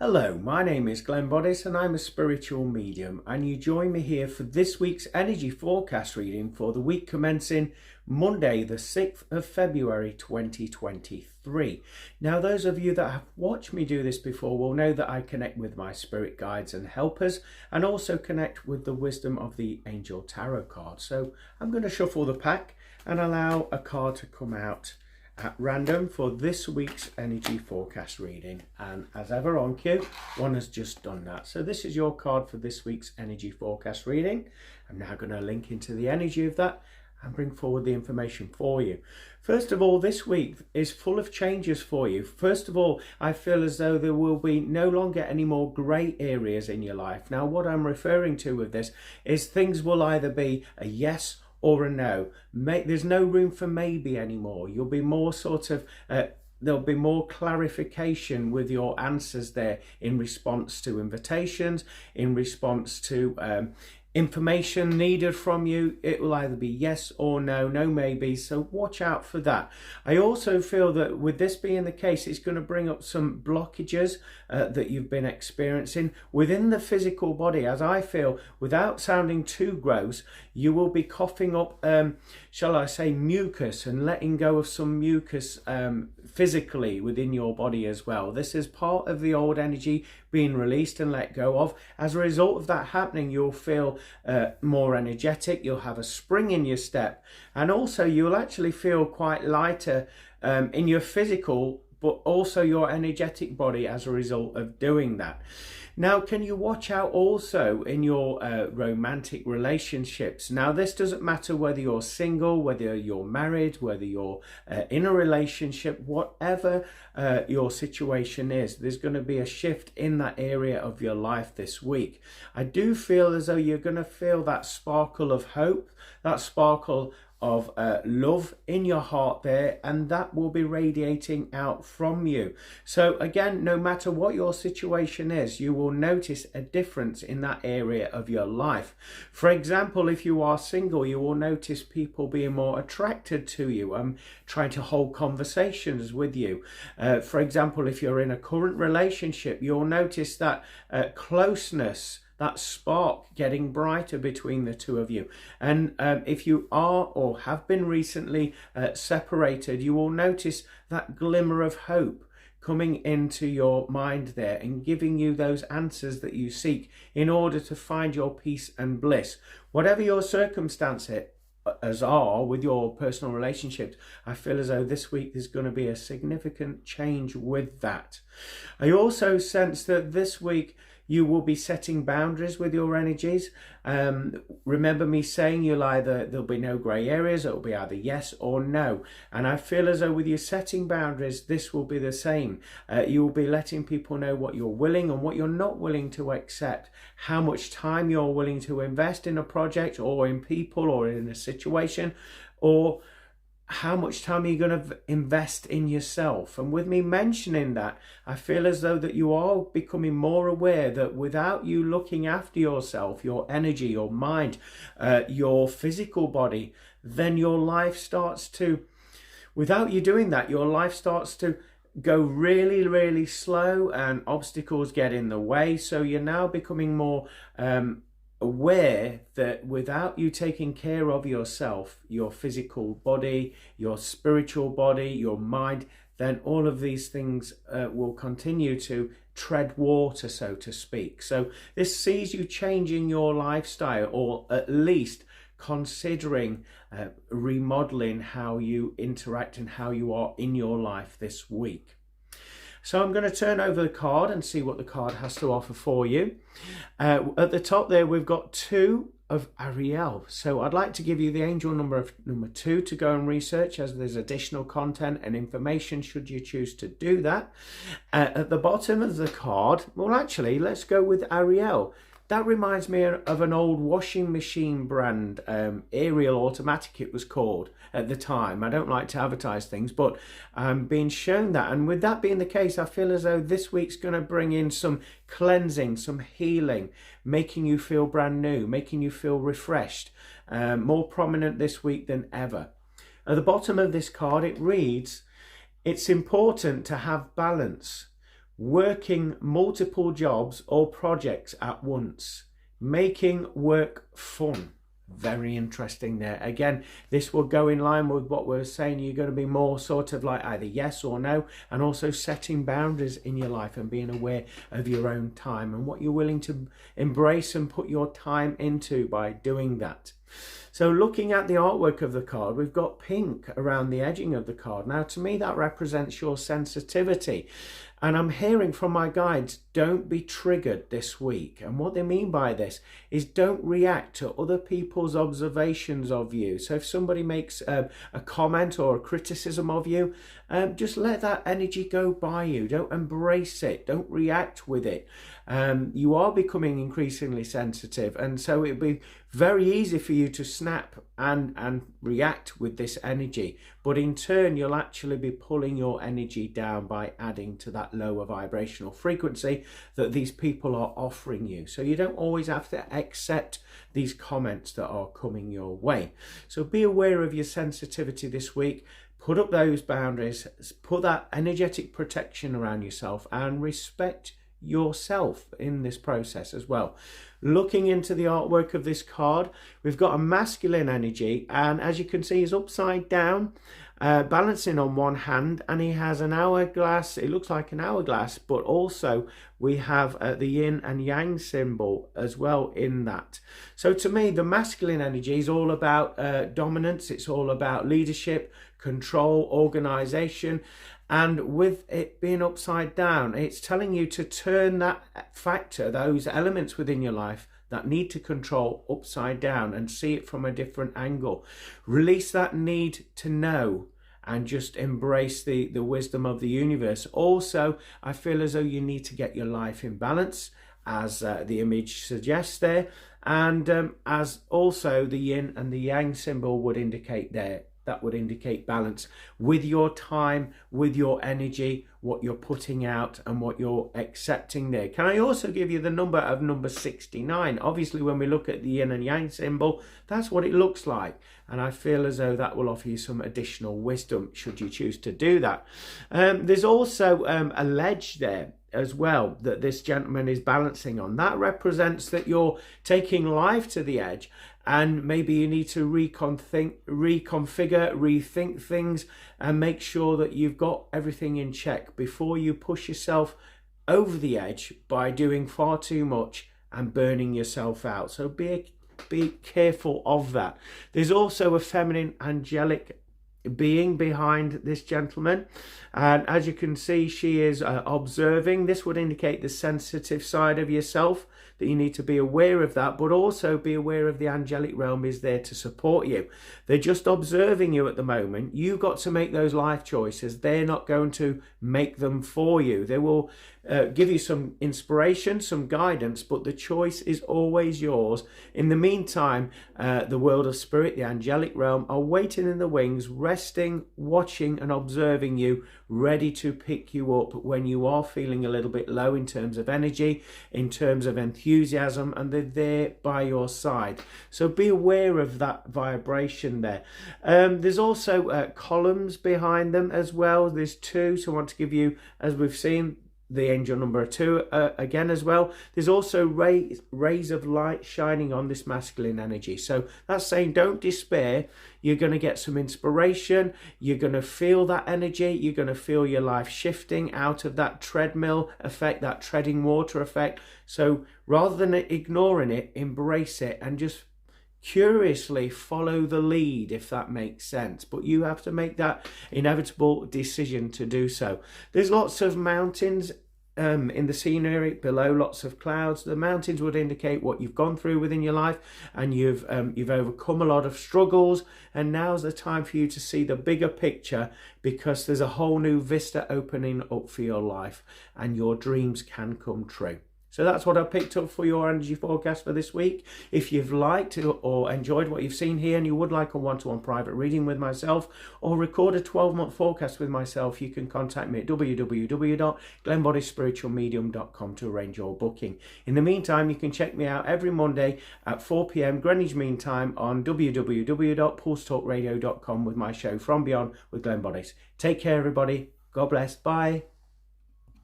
Hello, my name is Boddice and I'm a spiritual medium, and you join me here for this week's energy forecast reading for the week commencing Monday the 6th of February 2023. Now, those of you that have watched me do this before will know that I connect with my spirit guides and helpers and also connect with the wisdom of the Angel Tarot card. So I'm going to shuffle the pack and allow a card to come out at random for this week's energy forecast reading, and as ever on cue, one has just done that. So this is your card for this week's energy forecast reading. I'm now going to link into the energy of that and bring forward the information for you. First of all, this week is full of changes for you. First of all, I feel as though there will be no longer any more grey areas in your life. Now, what I'm referring to with this is things will either be a yes or a no. There's no room for maybe anymore. You'll be more sort of, there'll be more clarification with your answers there in response to invitations, in response to information needed from you. It will either be yes or no, no maybe, so watch out for that. I also feel that with this being the case, it's going to bring up some blockages that you've been experiencing within the physical body. As I feel, without sounding too gross, you will be coughing up, shall I say, mucus, and letting go of some mucus physically within your body as well. This is part of the old energy being released and let go of. As a result of that happening, you'll feel more energetic, you'll have a spring in your step, and also you'll actually feel quite lighter in your physical but also your energetic body as a result of doing that. Now, can you watch out also in your romantic relationships? Now, this doesn't matter whether you're single, whether you're married, whether you're in a relationship, whatever your situation is, there's going to be a shift in that area of your life this week. I do feel as though you're going to feel that sparkle of hope, that sparkle of love in your heart there, and that will be radiating out from you. So again, no matter what your situation is, you will notice a difference in that area of your life. For example, if you are single, you will notice people being more attracted to you, trying to hold conversations with you. For example, if you're in a current relationship, you'll notice that closeness, that spark getting brighter between the two of you. And if you are or have been recently separated, you will notice that glimmer of hope coming into your mind there and giving you those answers that you seek in order to find your peace and bliss. Whatever your circumstances are with your personal relationships, I feel as though this week there's going to be a significant change with that. I also sense that this week you will be setting boundaries with your energies. Remember me saying there'll be no grey areas. It'll be either yes or no. And I feel as though with you setting boundaries, this will be the same. You will be letting people know what you're willing and what you're not willing to accept, how much time you're willing to invest in a project or in people or in a situation, or how much time are you going to invest in yourself. And with me mentioning that, I feel as though that you are becoming more aware that without you looking after yourself, your energy, your mind, your physical body, then your life starts to, without you doing that, your life starts to go really, really slow and obstacles get in the way. So you're now becoming more aware that without you taking care of yourself, your physical body, your spiritual body, your mind, then all of these things will continue to tread water, so to speak. So this sees you changing your lifestyle, or at least considering remodeling how you interact and how you are in your life this week. So I'm going to turn over the card and see what the card has to offer for you. At the top there, we've got 2 of Ariel. So I'd like to give you the angel number 2 to go and research, as there's additional content and information should you choose to do that. At the bottom of the card, well, actually, let's go with Ariel. That reminds me of an old washing machine brand, Ariel Automatic it was called at the time. I don't like to advertise things, but I'm being shown that. And with that being the case, I feel as though this week's going to bring in some cleansing, some healing, making you feel brand new, making you feel refreshed, more prominent this week than ever. At the bottom of this card, it reads, "It's important to have balance. working multiple jobs or projects at once, making work fun. Very interesting there. Again, this will go in line with what we're saying. You're going to be more sort of like either yes or no, and also setting boundaries in your life and being aware of your own time and what you're willing to embrace and put your time into by doing that. So looking at the artwork of the card, we've got pink around the edging of the card. Now, to me, that represents your sensitivity. And I'm hearing from my guides, don't be triggered this week. And what they mean by this is don't react to other people's observations of you. So if somebody makes a comment or a criticism of you, just let that energy go by you. Don't embrace it. Don't react with it. You are becoming increasingly sensitive. And so it'd be very easy for you to snap and react with this energy. But in turn, you'll actually be pulling your energy down by adding to that lower vibrational frequency that these people are offering you. So you don't always have to accept these comments that are coming your way. So be aware of your sensitivity this week. Put up those boundaries, put that energetic protection around yourself, and respect yourself in this process as well. Looking into the artwork of this card, we've got a masculine energy, and as you can see, he's upside down, balancing on one hand, and he has an hourglass. It looks like an hourglass, but also we have the yin and yang symbol as well in that. So to me, the masculine energy is all about dominance. It's all about leadership, control, organization. And with it being upside down, it's telling you to turn that factor, those elements within your life that need to control, upside down and see it from a different angle. Release that need to know and just embrace the wisdom of the universe. Also, I feel as though you need to get your life in balance, as the image suggests there, and as also the yin and the yang symbol would indicate there. That would indicate balance with your time, with your energy, what you're putting out and what you're accepting there. Can I also give you the number 69? Obviously, when we look at the yin and yang symbol, that's what it looks like. And I feel as though that will offer you some additional wisdom should you choose to do that. There's also a ledge there as well that this gentleman is balancing on. That represents that you're taking life to the edge, and maybe you need to reconfigure, rethink things, and make sure that you've got everything in check before you push yourself over the edge by doing far too much and burning yourself out. So be careful of that. There's also a feminine angelic being behind this gentleman, and as you can see, she is observing. This would indicate the sensitive side of yourself, that you need to be aware of that, but also be aware of the angelic realm is there to support you. They're just observing you at the moment. You've got to make those life choices. They're not going to make them for you. They will give you some inspiration, some guidance, but the choice is always yours. In the meantime, the world of spirit, the angelic realm, are waiting in the wings, resting, watching and observing you, ready to pick you up when you are feeling a little bit low in terms of energy, in terms of enthusiasm, and they're there by your side. So be aware of that vibration there. There's also columns behind them as well. There's two, so I want to give you, as we've seen, the angel number 2 again as well. There's also rays of light shining on this masculine energy. So that's saying don't despair. You're going to get some inspiration. You're going to feel that energy. You're going to feel your life shifting out of that treadmill effect, that treading water effect. So rather than ignoring it, embrace it and just curiously follow the lead, if that makes sense. But you have to make that inevitable decision to do so. There's lots of mountains in the scenery below, lots of clouds. The mountains would indicate what you've gone through within your life, and you've overcome a lot of struggles, and now's the time for you to see the bigger picture, because there's a whole new vista opening up for your life and your dreams can come true. So that's what I picked up for your energy forecast for this week. If you've liked or enjoyed what you've seen here and you would like a one-to-one private reading with myself or record a 12-month forecast with myself, you can contact me at www.glenboddicespiritualmedium.com to arrange your booking. In the meantime, you can check me out every Monday at 4 p.m. Greenwich Mean Time on www.pulsetalkradio.com with my show From Beyond with Glenn Boddice. Take care, everybody. God bless. Bye.